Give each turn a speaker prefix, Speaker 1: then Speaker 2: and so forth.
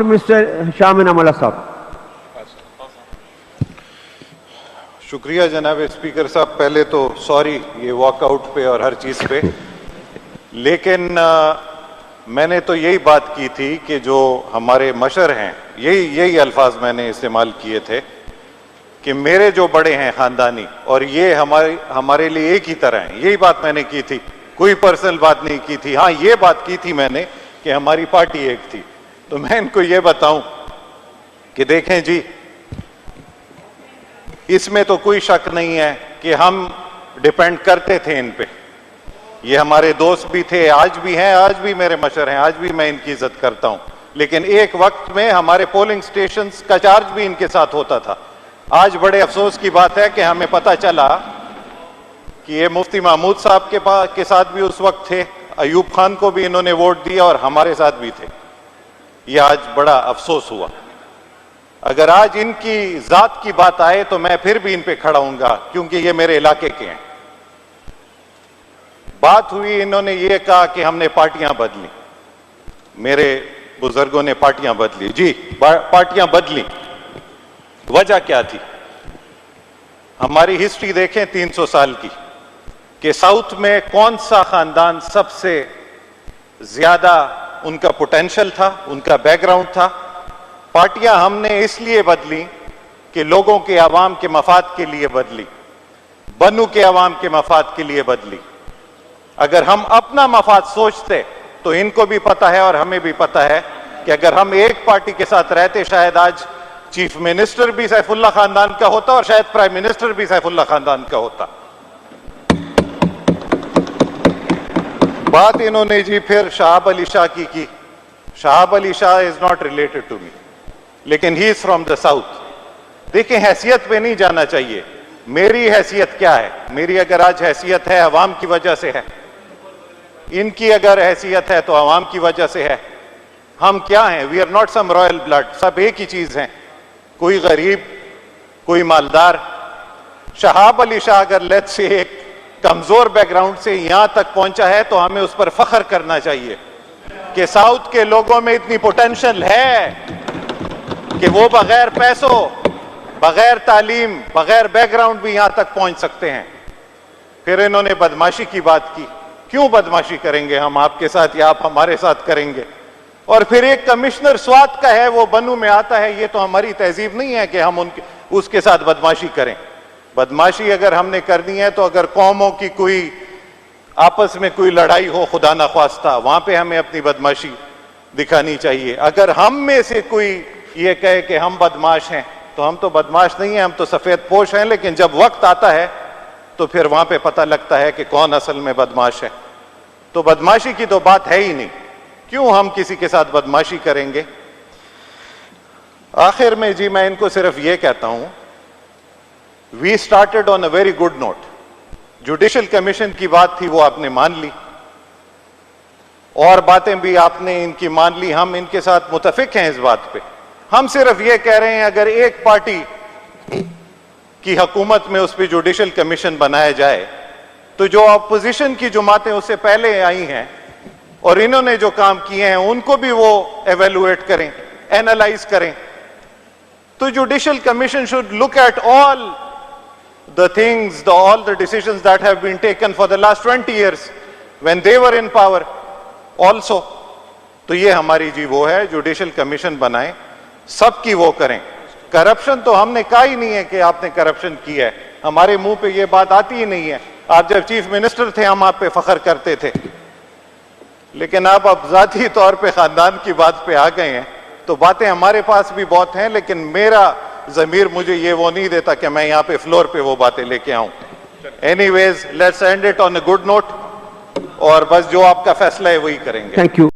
Speaker 1: Minister Shah Meena मौला साहब।
Speaker 2: शुक्रिया जनाब स्पीकर साहब, पहले तो सॉरी ये वॉकआउट पे और हर चीज पे, लेकिन मैंने तो यही बात की थी कि जो हमारे मशर हैं यही अल्फाज मैंने इस्तेमाल किए थे कि मेरे जो बड़े हैं खानदानी और ये हमारे लिए एक ही तरह हैं। यही बात मैंने की थी, कोई पर्सनल बात नहीं की थी। हाँ, ये बात की थी मैंने कि हमारी पार्टी एक थी। तो मैं इनको ये बताऊं कि देखें जी, इसमें तो कोई शक नहीं है कि हम डिपेंड करते थे इन पे। ये हमारे दोस्त भी थे, आज भी हैं, आज भी मेरे मशर हैं, आज भी मैं इनकी इज्जत करता हूं। लेकिन एक वक्त में हमारे पोलिंग स्टेशंस का चार्ज भी इनके साथ होता था। आज बड़े अफसोस की बात है कि हमें पता चला कि ये मुफ्ती महमूद साहब के साथ भी उस वक्त थे, अयूब खान को भी इन्होंने वोट दिया और हमारे साथ भी थे। ये आज बड़ा अफसोस हुआ। अगर आज इनकी जात की बात आए तो मैं फिर भी इन पे खड़ा हूंगा, क्योंकि ये मेरे इलाके के हैं। बात हुई, इन्होंने ये कहा कि हमने पार्टियां बदली, मेरे बुजुर्गों ने पार्टियां बदली। जी, पार्टियां बदली, वजह क्या थी? हमारी हिस्ट्री देखें 300 साल की, कि साउथ में कौन सा खानदान सबसे ज्यादा उनका पोटेंशियल था, उनका बैकग्राउंड था। पार्टियां हमने इसलिए बदली कि लोगों के आवाम के मफाद के लिए बदली, बन्नू के आवाम के मफाद के लिए बदली। अगर हम अपना मफाद सोचते तो इनको भी पता है और हमें भी पता है कि अगर हम एक पार्टी के साथ रहते, शायद आज चीफ मिनिस्टर भी सैफुल्लाह खानदान का होता और शायद प्राइम मिनिस्टर भी सैफुल्लाह खानदान का होता। बात इन्होंने जी फिर शहाब अली शाह की। Shahab Ali Shah is not related to me, लेकिन he is from the south. देखिए, हैसियत पे नहीं जाना चाहिए। मेरी हैसियत क्या है? मेरी अगर आज हैसियत है, अवाम की वजह से है। इनकी अगर हैसियत है तो अवाम की वजह से है। हम क्या हैं? We are not some royal blood, सब एक ही चीज हैं। कोई गरीब, कोई मालदार। शहाब अली शाह अगर लेट से एक कमजोर बैकग्राउंड से यहां तक पहुंचा है तो हमें उस पर फख्र करना चाहिए कि साउथ के लोगों में इतनी पोटेंशियल है कि वो बगैर पैसों, बगैर तालीम, बगैर बैकग्राउंड भी यहां तक पहुंच सकते हैं। फिर इन्होंने बदमाशी की बात की। क्यों बदमाशी करेंगे हम आपके साथ या आप हमारे साथ करेंगे? और फिर एक कमिश्नर स्वात का है, वो बन्नू में आता है। ये तो हमारी तहजीब नहीं है कि हम उसके साथ बदमाशी करें। बदमाशी अगर हमने करनी है तो अगर कौमों की कोई आपस में कोई लड़ाई हो, खुदा ना ख्वास्ता, वहां पे हमें अपनी बदमाशी दिखानी चाहिए। अगर हम में से कोई ये कहे कि हम बदमाश हैं, तो हम तो बदमाश नहीं हैं, हम तो सफेद पोश हैं। लेकिन जब वक्त आता है तो फिर वहां पे पता लगता है कि कौन असल में बदमाश है। तो बदमाशी की तो बात है ही नहीं। क्यों हम किसी के साथ बदमाशी करेंगे? आखिर में जी मैं इनको सिर्फ ये कहता हूं, we started on a very good note. Judicial commission की बात थी, वो आपने मान ली, और बातें भी आपने इनकी मान ली। हम इनके साथ मुतफिक हैं इस बात पे। हम सिर्फ ये कह रहे हैं अगर एक पार्टी की हुकूमत में उस पर जुडिशल कमीशन बनाया जाए तो जो अपोजिशन की जमातें उससे पहले आई हैं और इन्होंने जो काम किए हैं उनको भी वो एवेलुएट करें, एनालाइज करें। तो judicial commission should look at all the things, all the decisions that have been taken for the last 20 years when they were in power also. तो ये हमारी जी वो है, जुडिशल कमीशन बनाएं, सबकी वो करें। करप्शन तो हमने कहा ही नहीं है कि आपने करप्शन किया है, हमारे मुंह पे ये बात आती ही नहीं है। आप जब चीफ मिनिस्टर थे हम आप पे फख्र करते थे, लेकिन आप अब जाती तौर पे खानदान की बात पे आ गए हैं। तो बातें हमारे पास भी बहुत हैं, लेकिन मेरा ज़मीर मुझे ये वो नहीं देता कि मैं यहाँ पे फ्लोर पे वो बातें लेके आऊं। Anyways, let's end it on a good note, और बस जो आपका फैसला है वही करेंगे।
Speaker 1: Thank you.